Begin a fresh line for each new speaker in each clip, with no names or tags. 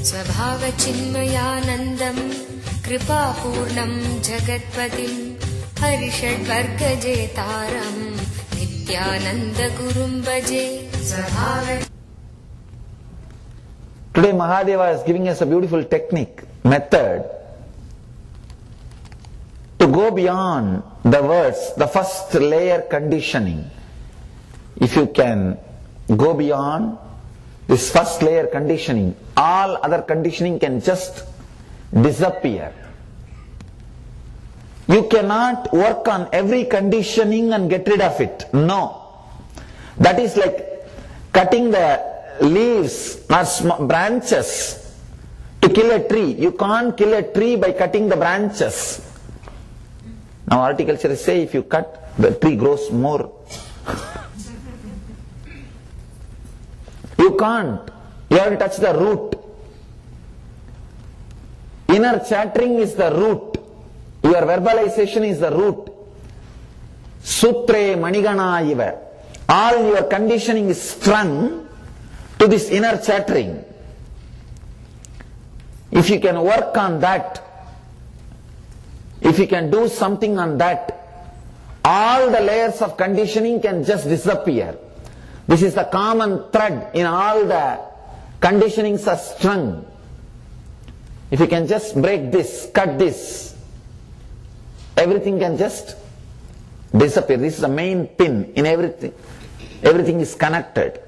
स्वभावचिन्मयानन्दं कृपापूर्णं जगत्पतिं हरिषड्वर्गजेतारं नित्यानन्दगुरुं भजे.
Today Mahadeva is giving us a beautiful technique, method to go beyond the words, the first layer conditioning. If you can go beyond this first layer conditioning, all other conditioning can just disappear. You cannot work on every conditioning and get rid of it. No. That is like cutting the leaves or branches to kill a tree. You can't kill a tree by cutting the branches. Now horticulturists say if you cut, the tree grows more. You can't. You have to touch the root. Inner chattering is the root. Your verbalization is the root. Sutre manigana iva. All your conditioning is strung to this inner chattering. If you can work on that, if you can do something on that, all the layers of conditioning can just disappear. This is the common thread in all the conditionings are strung. If you can just break this, cut this, everything can just disappear. This is the main pin in everything. Everything is connected.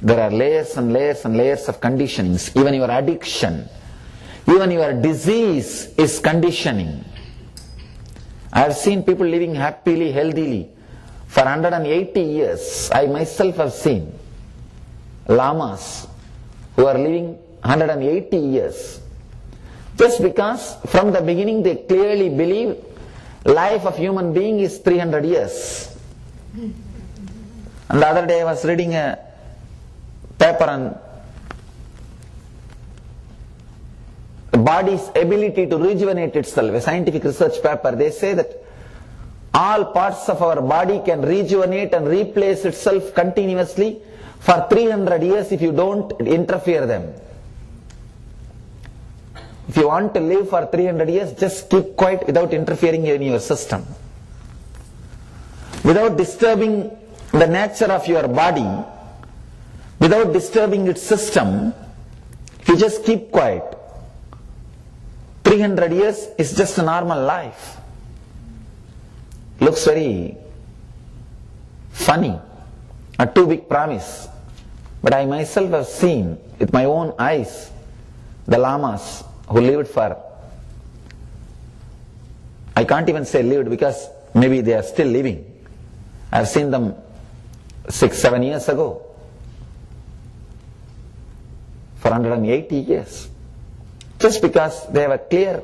There are layers and layers and layers of conditionings. Even your addiction, even your disease is conditioning. I have seen people living happily, healthily for 180 years. I myself have seen lamas who are living 180 years. Just because from the beginning they clearly believe life of human being is 300 years. And the other day I was reading a paper on the body's ability to rejuvenate itself, a scientific research paper. They say that all parts of our body can rejuvenate and replace itself continuously for 300 years if you don't interfere them. If you want to live for 300 years, just keep quiet without interfering in your system. Without disturbing the nature of your body, without disturbing its system, if you just keep quiet, 300 years is just a normal life. Looks very funny, a too big promise. But I myself have seen with my own eyes the lamas who lived for, I can't even say lived because maybe they are still living. I have seen them 6-7 years ago. For 180 years. Just because they have a clear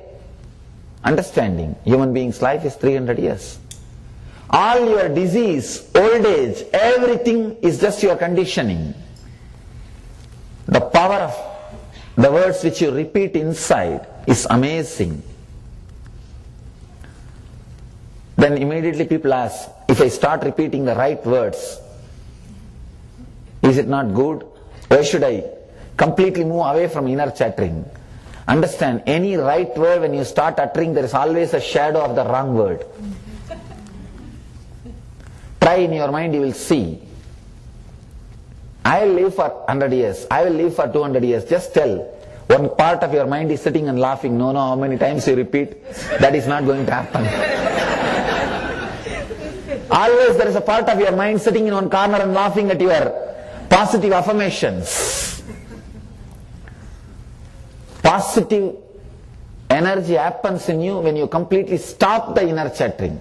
understanding, human being's life is 300 years. All your disease, old age, everything is just your conditioning. The power of the words which you repeat inside is amazing. Then immediately people ask, if I start repeating the right words, is it not good? Why should I completely move away from inner chattering? Understand, any right word when you start uttering, there is always a shadow of the wrong word. Try in your mind, you will see. I will live for 100 years. I will live for 200 years. Just tell. One part of your mind is sitting and laughing. No, how many times you repeat? That is not going to happen. Always there is a part of your mind sitting in one corner and laughing at your positive affirmations. Positive energy happens in you when you completely stop the inner chattering.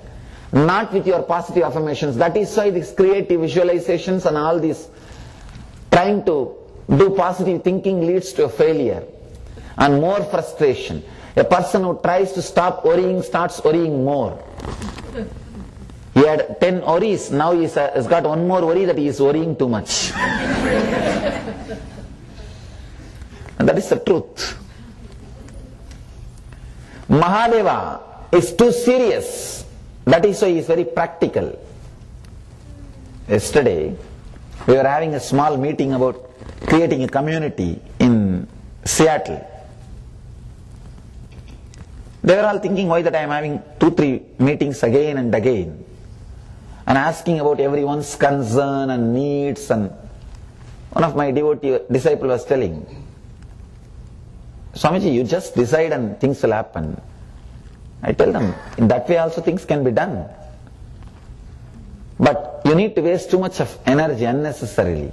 Not with your positive affirmations. That is why these creative visualizations and all this trying to do positive thinking leads to a failure and more frustration. A person who tries to stop worrying starts worrying more. He had 10 worries, now he has got one more worry that he is worrying too much. And that is the truth. Mahadeva is too serious. That is why he is very practical. Yesterday, We were having a small meeting about creating a community in Seattle. They were all thinking why that I am having 2-3 meetings again and again and asking about everyone's concern and needs. And one of my disciple was telling, Swamiji, you just decide and things will happen. I tell them, in that way also things can be done. But you need to waste too much of energy unnecessarily.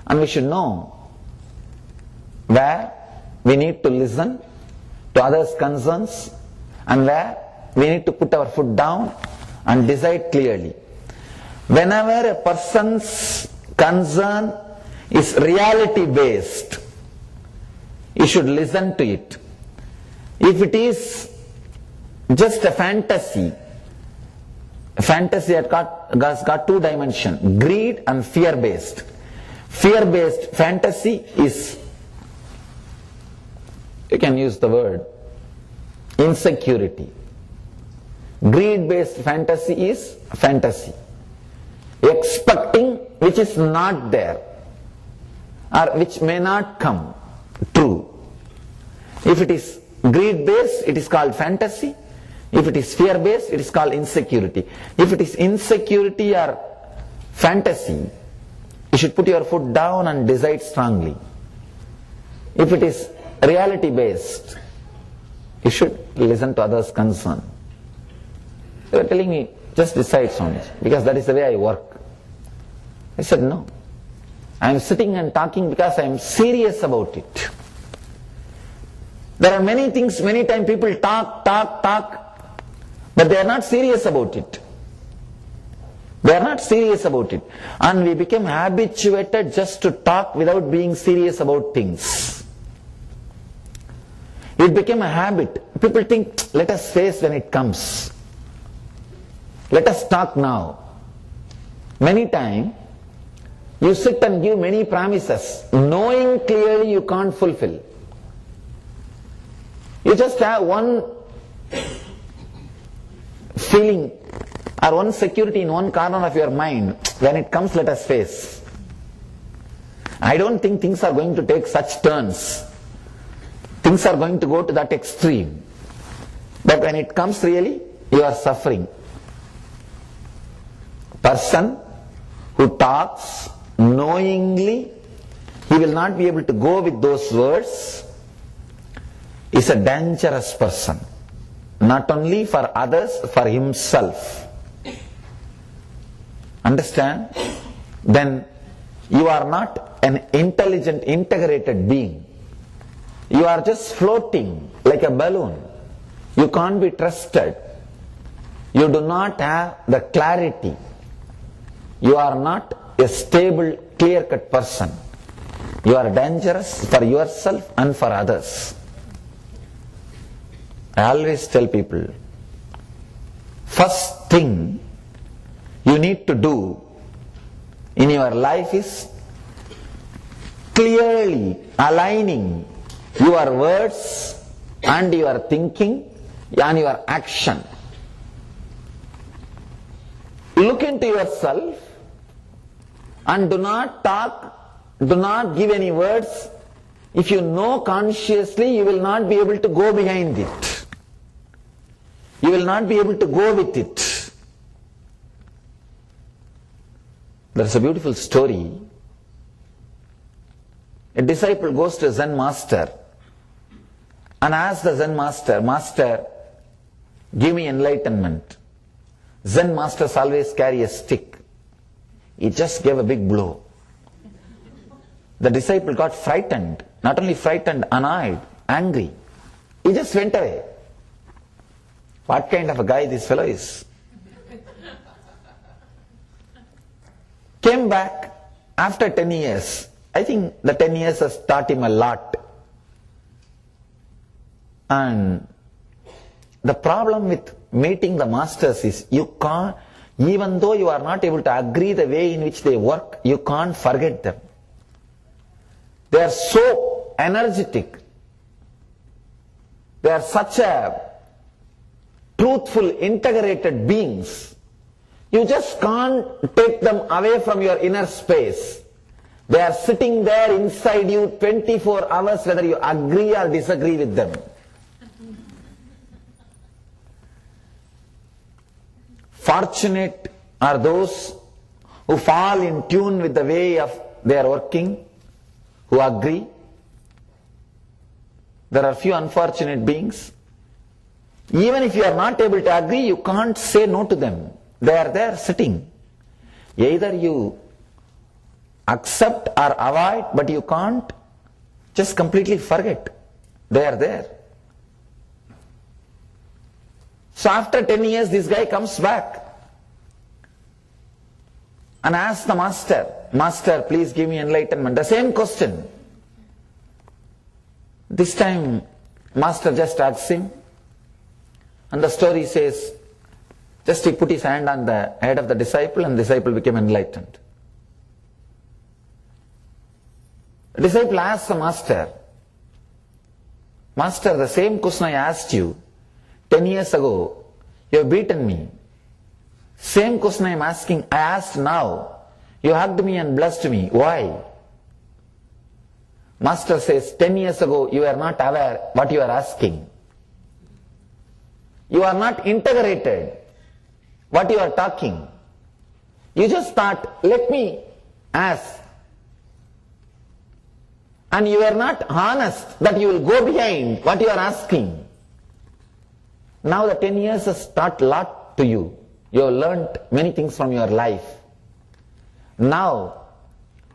And we should know where we need to listen to others' concerns and where we need to put our foot down and decide clearly. Whenever a person's concern is reality based, you should listen to it. If it is just a fantasy has got 2 dimensions, greed and fear based. Fear based fantasy is, you can use the word, insecurity. Greed based fantasy is fantasy, expecting which is not there or which may not come true. If it is greed based, it is called fantasy. If it is fear based, it is called insecurity. If it is insecurity or fantasy, you should put your foot down and decide strongly. If it is reality based, you should listen to others' concern. They were telling me, just decide, Swamiji, because that is the way I work. I said, no. I am sitting and talking because I am serious about it. There are many things, many times people talk, but they are not serious about it. They are not serious about it. And we became habituated just to talk without being serious about things. It became a habit. People think, let us face when it comes. Let us talk now. Many times, you sit and give many promises, knowing clearly you can't fulfill. You just have one feeling or one security in one corner of your mind. When it comes, let us face. I don't think things are going to take such turns. Things are going to go to that extreme. But when it comes really, you are suffering. Person who talks knowingly, he will not be able to go with those words, is a dangerous person. Not only for others, for himself. Understand? Then you are not an intelligent, integrated being. You are just floating like a balloon. You can't be trusted. You do not have the clarity. You are not a stable, clear-cut person. You are dangerous for yourself and for others. I always tell people, first thing you need to do in your life is clearly aligning your words and your thinking and your action. Look into yourself and do not talk, do not give any words. If you know consciously, you will not be able to go behind it. You will not be able to go with it. There's a beautiful story. A disciple goes to a Zen master and asks the Zen master, Master, give me enlightenment. Zen masters always carry a stick. He just gave a big blow. The disciple got frightened. Not only frightened, annoyed, angry. He just went away. What kind of a guy this fellow is? Came back after 10 years. I think the 10 years has taught him a lot. And the problem with meeting the masters is you can't, even though you are not able to agree the way in which they work, you can't forget them. They are so energetic. They are such a truthful, integrated beings. You just can't take them away from your inner space. They are sitting there inside you 24 hours whether you agree or disagree with them. Fortunate are those who fall in tune with the way of they are working, who agree. There are few unfortunate beings. Even if you are not able to agree, you can't say no to them. They are there sitting. Either you accept or avoid, but you can't just completely forget. They are there. So after 10 years, this guy comes back and asks the master, "Master, please give me enlightenment." The same question. This time, master just asks him, and the story says, just he put his hand on the head of the disciple and the disciple became enlightened. The disciple asked the master, "Master, the same question I asked you 10 years ago, you have beaten me. Same question I asked now. You hugged me and blessed me. Why?" Master says, 10 years ago you were not aware what you are asking. You are not integrated what you are talking. You just thought, let me ask. And you are not honest that you will go behind what you are asking. Now the 10 years has taught a lot to you. You have learnt many things from your life. Now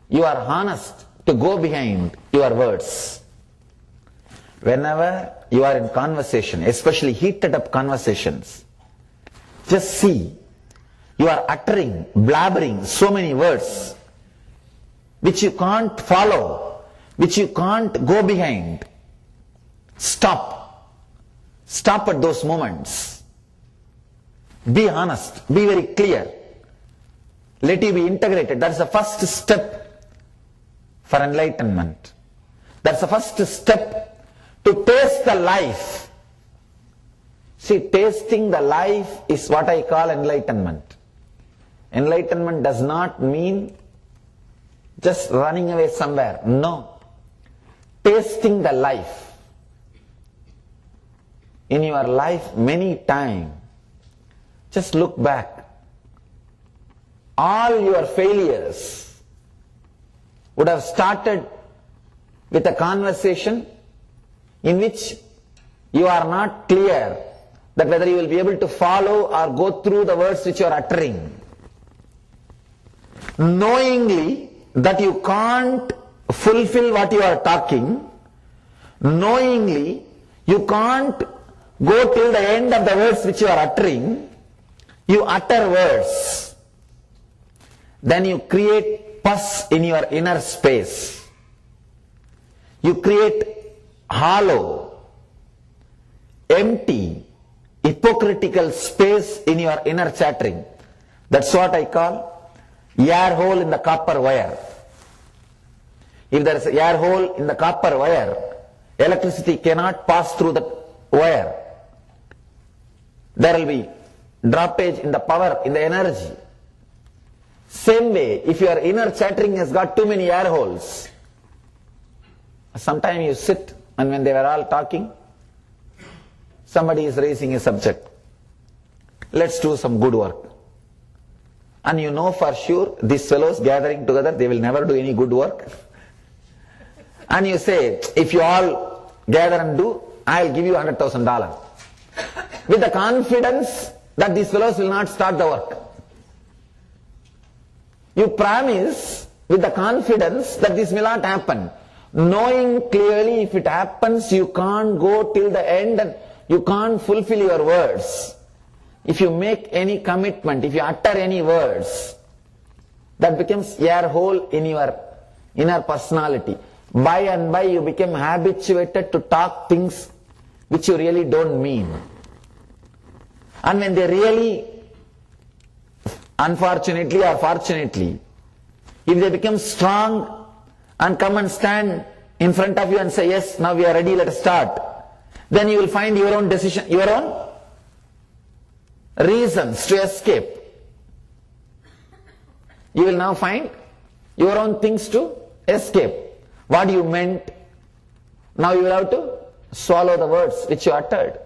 you are honest to go behind your words. Whenever you are in conversation, especially heated up conversations, just see, you are uttering, blabbering so many words which you can't follow, which you can't go behind. Stop. Stop at those moments. Be honest. Be very clear. Let you be integrated. That's the first step for enlightenment. That's the first step to taste the life. See, tasting the life is what I call enlightenment. Enlightenment does not mean just running away somewhere. No. Tasting the life. In your life, many times, just look back. All your failures would have started with a conversation in which you are not clear that whether you will be able to follow or go through the words which you are uttering. Knowingly that you can't fulfill what you are talking, knowingly you can't go till the end of the words which you are uttering, you utter words. Then you create pus in your inner space. You create hollow, empty, hypocritical space in your inner chattering. That's what I call air hole in the copper wire. If there is an air hole in the copper wire, electricity cannot pass through the wire. There will be droppage in the power, in the energy. Same way, if your inner chattering has got too many air holes, sometimes you sit and when they were all talking, somebody is raising a subject. Let's do some good work. And you know for sure, these fellows gathering together, they will never do any good work. And you say, if you all gather and do, I'll give you $100,000. With the confidence that these fellows will not start the work. You promise with the confidence that this will not happen. Knowing clearly if it happens, you can't go till the end and you can't fulfill your words. If you make any commitment, if you utter any words, that becomes air hole in your inner personality. By and by you become habituated to talk things which you really don't mean. And when they really, unfortunately or fortunately, if they become strong and come and stand in front of you and say, yes, now we are ready, let us start, then you will find your own decision, your own reasons to escape. You will now find your own things to escape. What you meant, now you will have to swallow the words which you uttered.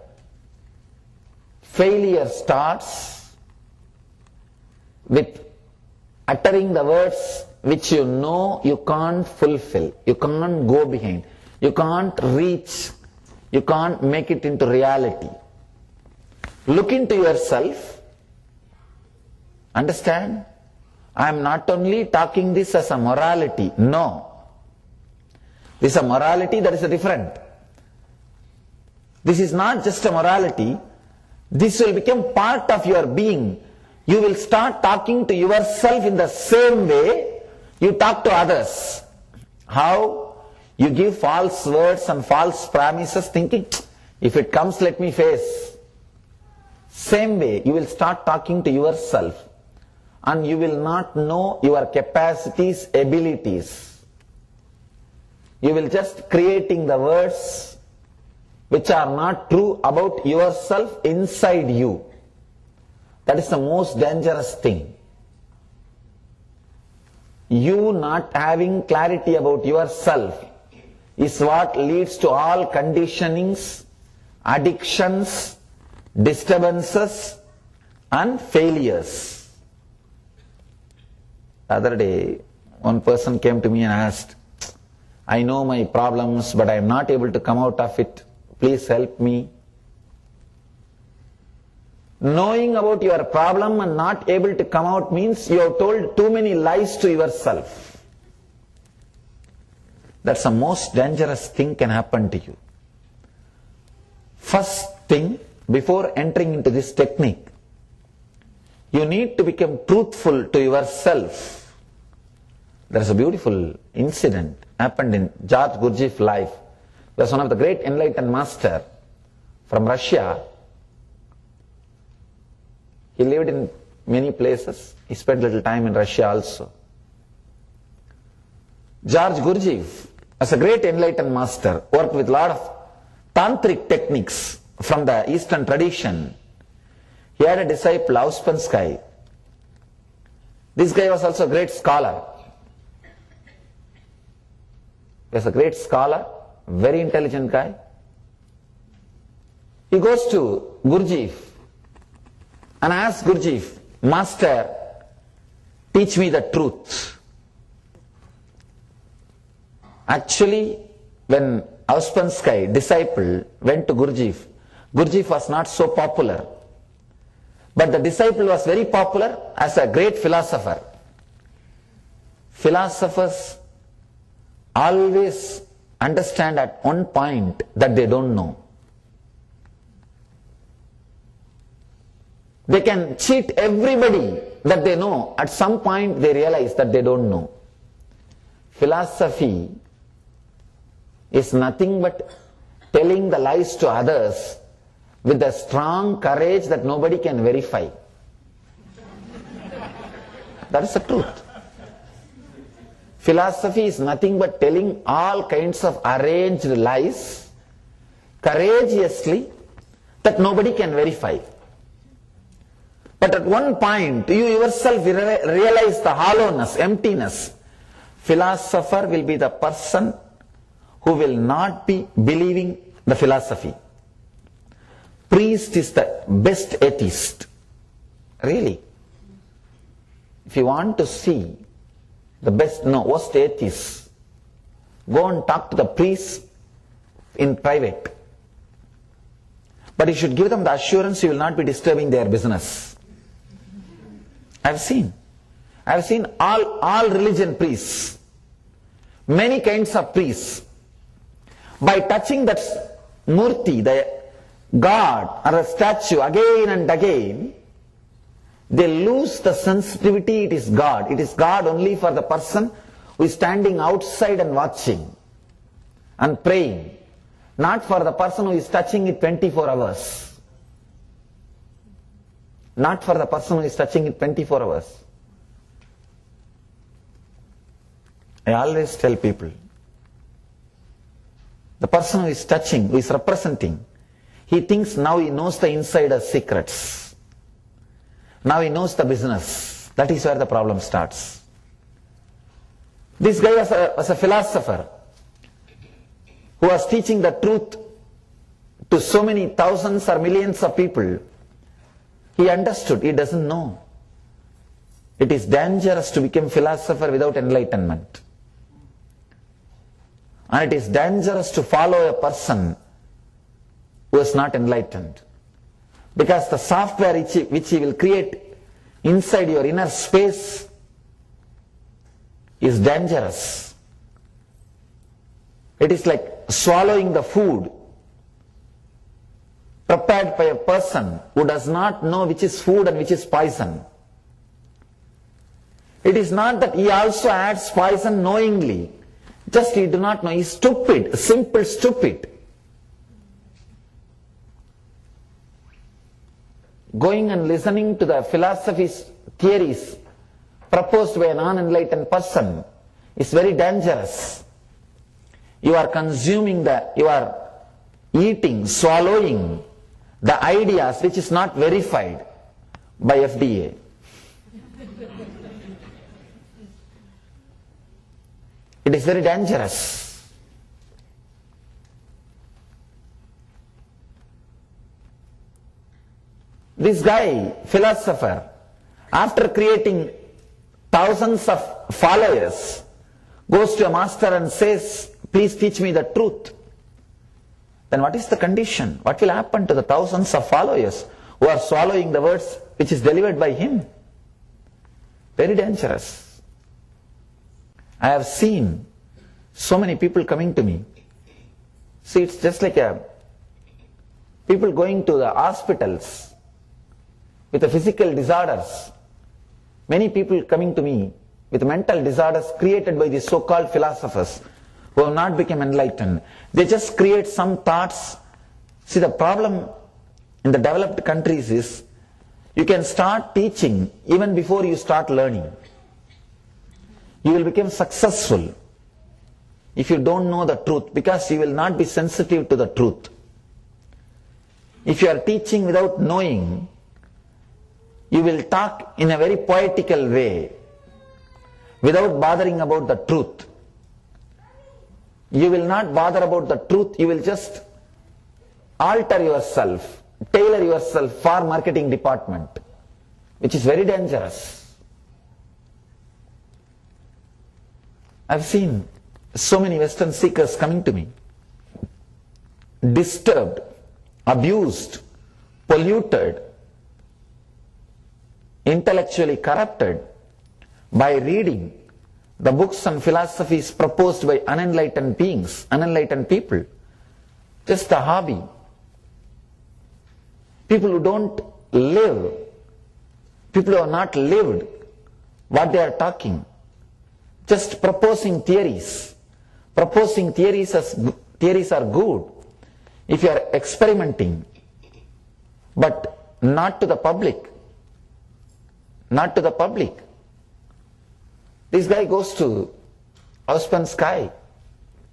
Failure starts with uttering the words which you know you can't fulfill, you can't go behind, you can't reach, you can't make it into reality. Look into yourself, understand, I am not only talking this as a morality, no. This is a morality that is different. This is not just a morality, this will become part of your being. You will start talking to yourself in the same way you talk to others. How? You give false words and false promises thinking, if it comes, let me face. Same way, you will start talking to yourself and you will not know your capacities, abilities. You will just creating the words which are not true about yourself inside you. That is the most dangerous thing. You not having clarity about yourself is what leads to all conditionings, addictions, disturbances and failures. The other day, one person came to me and asked, I know my problems, but I am not able to come out of it. Please help me. Knowing about your problem and not able to come out means you have told too many lies to yourself. That's the most dangerous thing can happen to you. First thing, before entering into this technique, you need to become truthful to yourself. There is a beautiful incident happened in George Gurdjieff's life. He was one of the great enlightened master from Russia. He lived in many places. He spent little time in Russia also. George Gurdjieff was a great enlightened master, worked with a lot of tantric techniques from the Eastern tradition. He had a disciple, Auspensky. This guy was also a great scholar. He was a great scholar, very intelligent guy. He goes to Gurdjieff and asks Gurdjieff, Master, teach me the truth. Actually, when Auspensky, disciple, went to Gurdjieff, Gurdjieff was not so popular. But the disciple was very popular as a great philosopher. Philosophers always understand at one point that they don't know. They can cheat everybody that they know. At some point they realize that they don't know. Philosophy is nothing but telling the lies to others with a strong courage that nobody can verify. That is the truth. Philosophy is nothing but telling all kinds of arranged lies courageously that nobody can verify. But at one point, you yourself realize the hollowness, emptiness. Philosopher will be the person who will not be believing the philosophy. Priest is the best atheist. Really. If you want to see the worst atheist, go and talk to the priest in private. But you should give them the assurance you will not be disturbing their business. I've seen all religion priests, many kinds of priests, by touching that murti, the God or a statue again and again, they lose the sensitivity it is God. It is God only for the person who is standing outside and watching and praying, not for the person who is touching it 24 hours. Not for the person who is touching it 24 hours. I always tell people, the person who is touching, who is representing, he thinks now he knows the insider secrets. Now he knows the business. That is where the problem starts. This guy was a philosopher who was teaching the truth to so many thousands or millions of people. He understood, he doesn't know. It is dangerous to become philosopher without enlightenment. And it is dangerous to follow a person who is not enlightened. Because the software which he will create inside your inner space is dangerous. It is like swallowing the food prepared by a person who does not know which is food and which is poison. It is not that he also adds poison knowingly. Just he do not know. He is stupid, simple stupid. Going and listening to the philosophy's theories proposed by a non-enlightened person is very dangerous. You are consuming you are eating, swallowing the ideas which is not verified by FDA. It is very dangerous. This guy, philosopher, after creating thousands of followers, goes to a master and says, please teach me the truth. Then what is the condition? What will happen to the thousands of followers who are swallowing the words which is delivered by him? Very dangerous. I have seen so many people coming to me. See, it's just like people going to the hospitals with the physical disorders. Many people coming to me with mental disorders created by these so-called philosophers who have not become enlightened. They just create some thoughts. See, the problem in the developed countries is you can start teaching even before you start learning. You will become successful if you don't know the truth, because you will not be sensitive to the truth. If you are teaching without knowing, you will talk in a very poetical way without bothering about the truth. You will not bother about the truth, you will just alter yourself, tailor yourself for marketing department, which is very dangerous. I've seen so many Western seekers coming to me, disturbed, abused, polluted, intellectually corrupted by reading the books and philosophies proposed by unenlightened beings, unenlightened people. Just a hobby. People who don't live, people who have not lived what they are talking. Just proposing theories. Proposing theories are good if you are experimenting, but not to the public. Not to the public. This guy goes to Auspansky.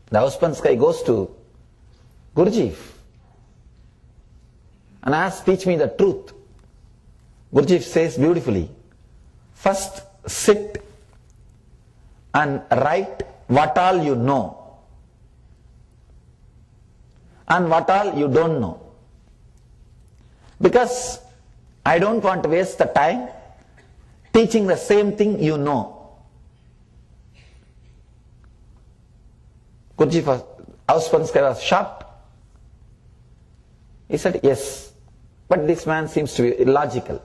The Auspansky goes to Gurdjieff and asks, teach me the truth. Gurdjieff says beautifully, first sit and write what all you know and what all you don't know. Because I don't want to waste the time teaching the same thing you know. Gurdjieff, Auspansky was shocked. He said, yes, but this man seems to be illogical.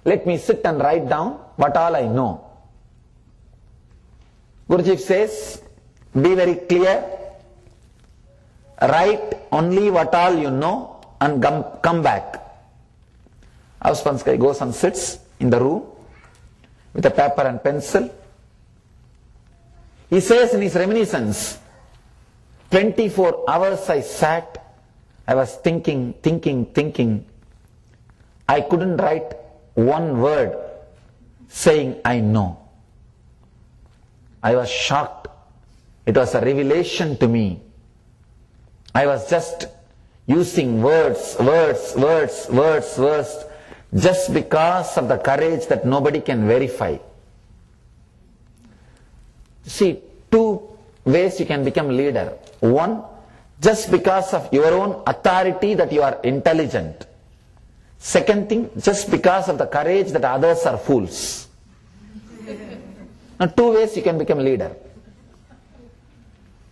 Let me sit and write down what all I know. Gurdjieff says, be very clear, write only what all you know and come back. Auspansky goes and sits in the room with a paper and pencil. He says in his reminiscence, 24 hours I sat, I was thinking. I couldn't write one word saying I know. I was shocked. It was a revelation to me. I was just using words, just because of the courage that nobody can verify. See, two ways you can become leader. One, just because of your own authority that you are intelligent. Second thing, just because of the courage that others are fools. Now, two ways you can become leader.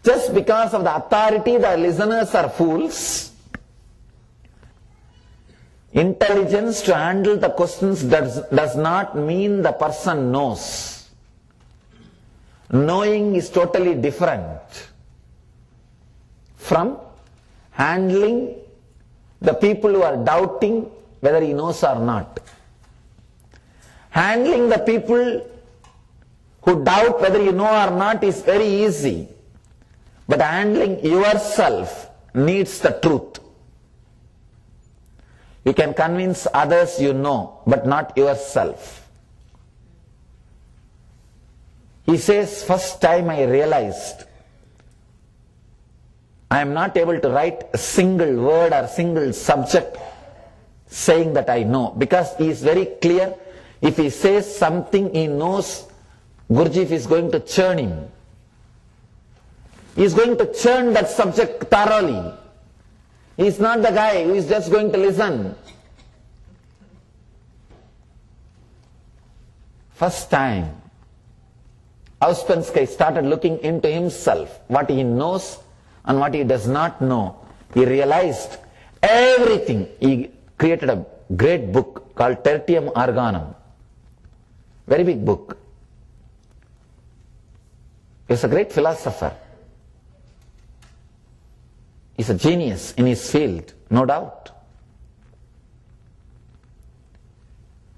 Just because of the authority the listeners are fools. Intelligence to handle the questions does not mean the person knows. Knowing is totally different from handling the people who are doubting whether he knows or not. Handling the people who doubt whether you know or not is very easy. But handling yourself needs the truth. You can convince others you know, but not yourself. He says, first time I realized I am not able to write a single word or single subject saying that I know, because he is very clear. If he says something he knows, Gurjeef is going to churn him. He is going to churn that subject thoroughly. He is not the guy who is just going to listen. First time, Auspensky started looking into himself, what he knows and what he does not know. He realized everything. He created a great book called Tertium Organum. Very big book. He was a great philosopher. He's a genius in his field, no doubt.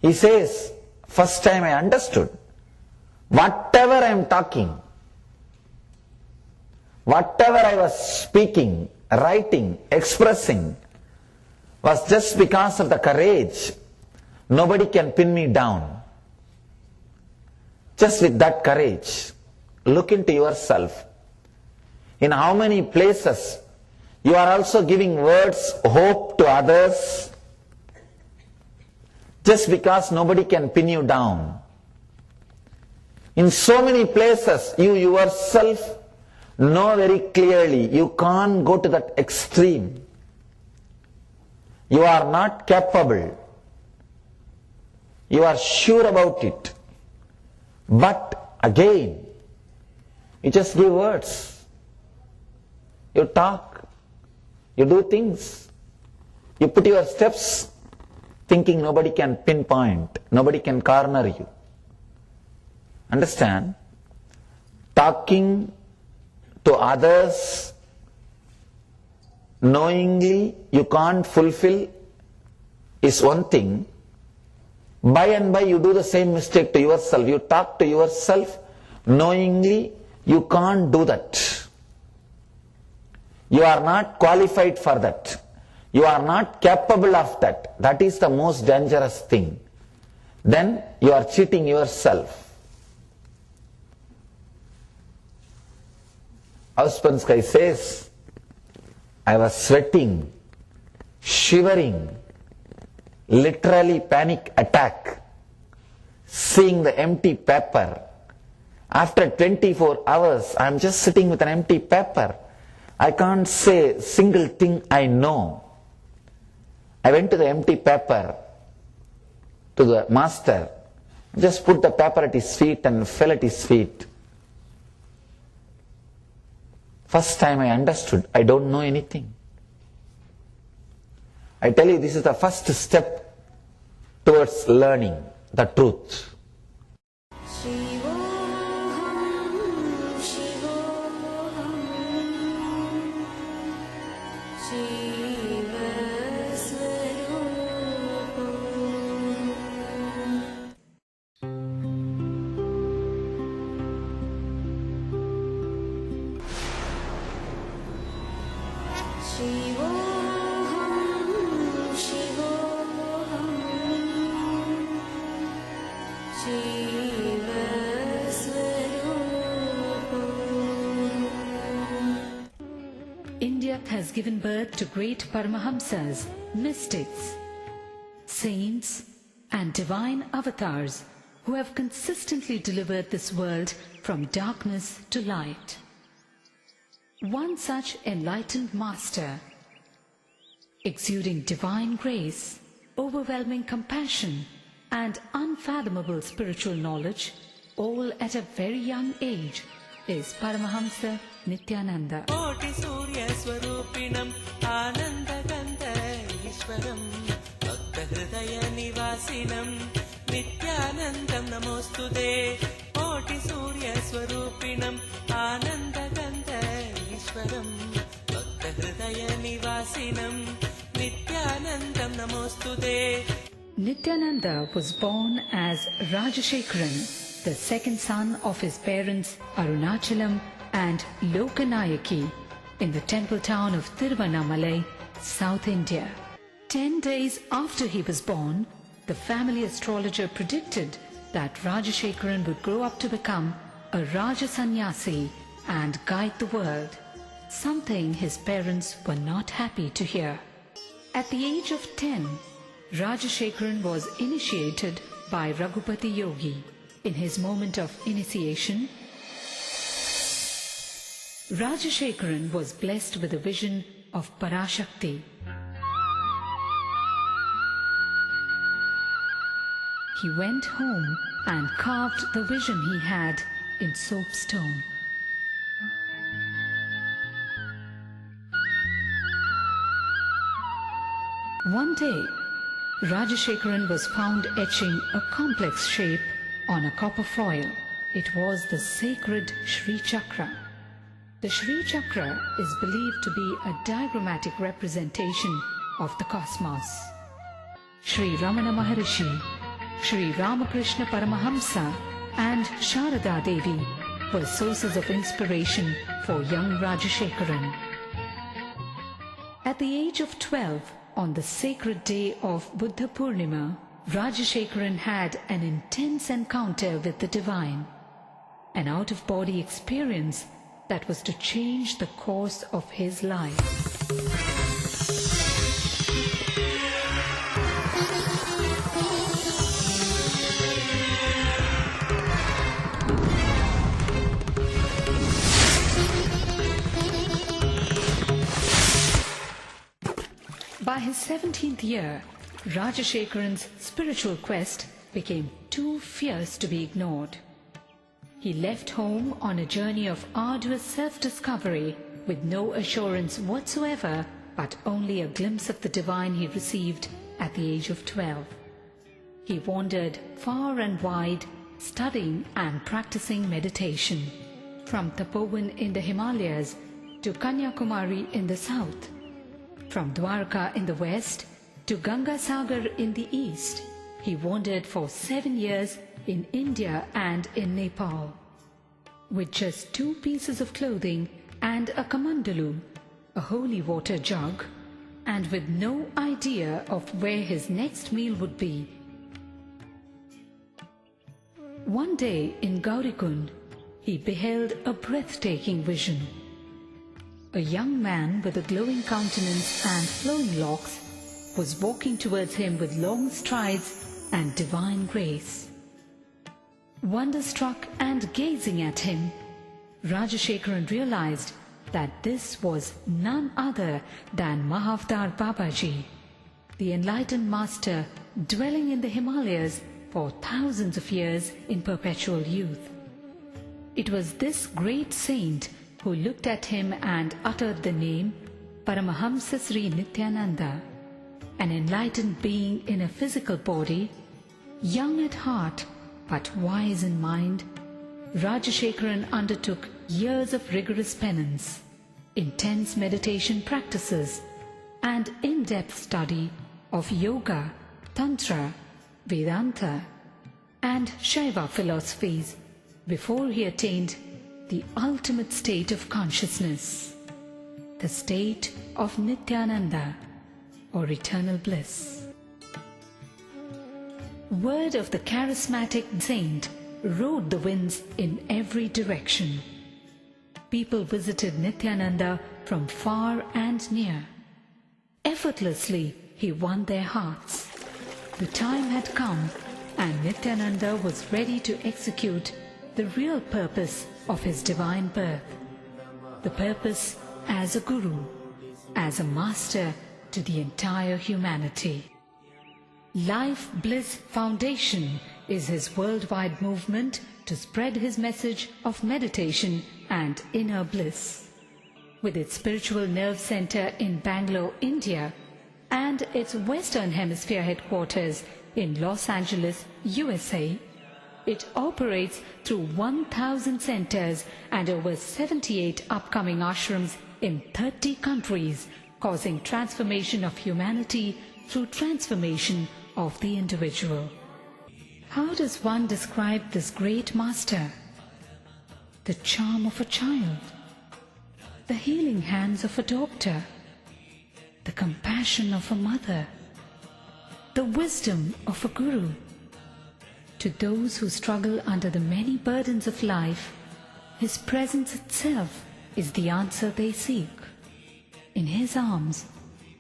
He says, first time I understood, whatever I am talking, whatever I was speaking, writing, expressing, was just because of the courage. Nobody can pin me down. Just with that courage, look into yourself. In how many places you are also giving words, hope to others, just because nobody can pin you down. In so many places, you yourself know very clearly you can't go to that extreme. You are not capable. You are sure about it. But again, you just give words. You talk. You do things. You put your steps thinking nobody can pinpoint, nobody can corner you. Understand? Talking to others knowingly you can't fulfill is one thing. By and by you do the same mistake to yourself. You talk to yourself knowingly you can't do that. You are not qualified for that. You are not capable of that. That is the most dangerous thing. Then you are cheating yourself. Auspensky says, I was sweating, shivering, literally panic attack, seeing the empty paper. After 24 hours, I am just sitting with an empty paper. I can't say a single thing I know. I went to the empty paper, to the master, just put the paper at his feet and fell at his feet. First time I understood, I don't know anything. I tell you, this is the first step towards learning the truth.
India has given birth to great Paramahamsas, mystics. saints, and divine avatars who have consistently delivered this world from darkness to light. One such enlightened master, exuding divine grace, overwhelming compassion, and unfathomable spiritual knowledge, all at a very young age, is Paramahamsa Nithyananda.
Koti Surya Swarupinam Anandagandha Ishwaram Bhakta Hridaya Nivasinam Nithyanandam Namostude. Koti Surya Swarupinam Anandagandha Ishwaram Bhakta Hridaya Nivasinam Nithyanandam Namostude.
Nithyananda was born as Rajashekharan, the second son of his parents Arunachalam and Lokanayaki, in the temple town of Tiruvannamalai, South India. 10 days after he was born, the family astrologer predicted that Rajashekharan would grow up to become a Raja Sannyasi and guide the world, something his parents were not happy to hear. At the age of 10, Rajashekharan was initiated by Raghupati Yogi. In his moment of initiation, Rajashekharan was blessed with a vision of Parashakti. He went home and carved the vision he had in soapstone. One day, Rajashekharan was found etching a complex shape on a copper foil. It was the sacred Shri Chakra. The Shri Chakra is believed to be a diagrammatic representation of the cosmos. Shri Ramana Maharishi, Shri Ramakrishna Paramahamsa and Sharada Devi were sources of inspiration for young Rajashekharan. At the age of 12, on the sacred day of Buddha Purnima, Rajashekharan had an intense encounter with the divine, an out-of-body experience that was to change the course of his life. By his 17th year, Rajashekharan's spiritual quest became too fierce to be ignored. He left home on a journey of arduous self-discovery with no assurance whatsoever, but only a glimpse of the divine he received at the age of 12. He wandered far and wide, studying and practicing meditation, from Tapovan in the Himalayas to Kanyakumari in the south, from Dwarka in the west to Gangasagar in the east. He wandered for 7 years in India and in Nepal. With just 2 pieces of clothing and a kamandalu, a holy water jug, and with no idea of where his next meal would be. One day in Gaurikund, he beheld a breathtaking vision. A young man with a glowing countenance and flowing locks was walking towards him with long strides and divine grace. Wonderstruck and gazing at him, Rajashekharan realized that this was none other than Mahavdar Babaji, the enlightened master dwelling in the Himalayas for thousands of years in perpetual youth. It was this great saint who looked at him and uttered the name Paramahamsa Sri Nithyananda, an enlightened being in a physical body, young at heart but wise in mind. Rajashekharan undertook years of rigorous penance, intense meditation practices, and in-depth study of yoga, tantra, Vedanta, and Shaiva philosophies before he attained the ultimate state of consciousness, the state of Nithyananda, or eternal bliss. Word of the charismatic saint rode the winds in every direction. People visited Nithyananda from far and near. Effortlessly, he won their hearts. The time had come and Nithyananda was ready to execute the real purpose of his divine birth. The purpose as a guru, as a master to the entire humanity. Life Bliss Foundation is his worldwide movement to spread his message of meditation and inner bliss. With its spiritual nerve center in Bangalore, India, and its Western Hemisphere headquarters in Los Angeles, USA, it operates through 1,000 centers and over 78 upcoming ashrams in 30 countries, causing transformation of humanity through transformation of the individual. How does one describe this great master? The charm of a child, the healing hands of a doctor, the compassion of a mother, the wisdom of a guru. To those who struggle under the many burdens of life, his presence itself is the answer they seek. In his arms,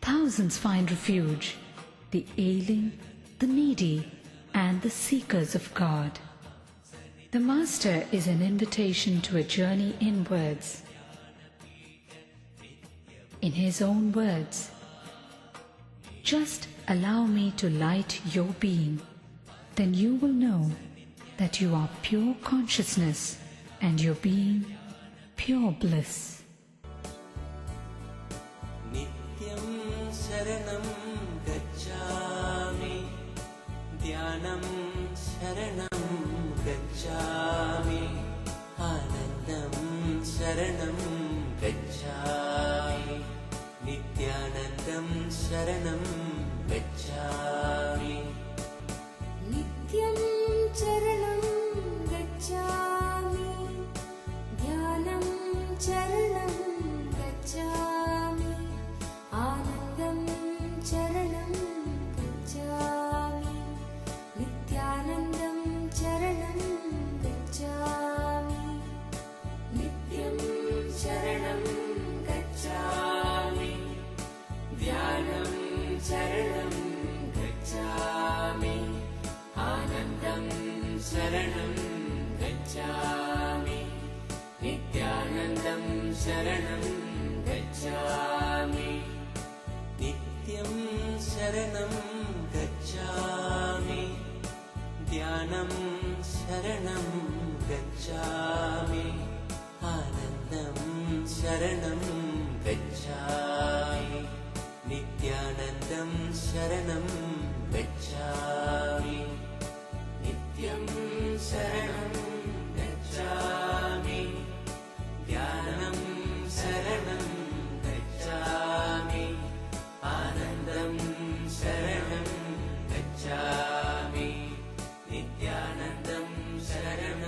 thousands find refuge, the ailing, the needy, and the seekers of God. The Master is an invitation to a journey inwards. In his own words, "Just allow me to light your being, then you will know that you are pure consciousness and your being pure bliss."
Nityam Sharanam Gacchami, Dhyanam Sharanam Gacchami, Anandam Sharanam Gacchami, Nithyanandam Sharanam Gacchami.
Nityam charanam gacchami, dhyanam charanam gacchami, anandam charanam gacchami, nithyanandam charanam gacchami. Nityam charanam gacchami, dhyanam charanam gacchami, anandam sharanam gacchami, nithyanandam sharanam gacchami.
Nityam Sharanam Gacchami, Dhyanam Sharanam Gacchami, Anandam Sharanam Gacchami, Nithyanandam Sharanam Gacchami. Nityam Sharanam Gacchami, Dhyanam Sharanam Gacchami, Anandam Sharanam Gacchami, Nithyanandam Sharanam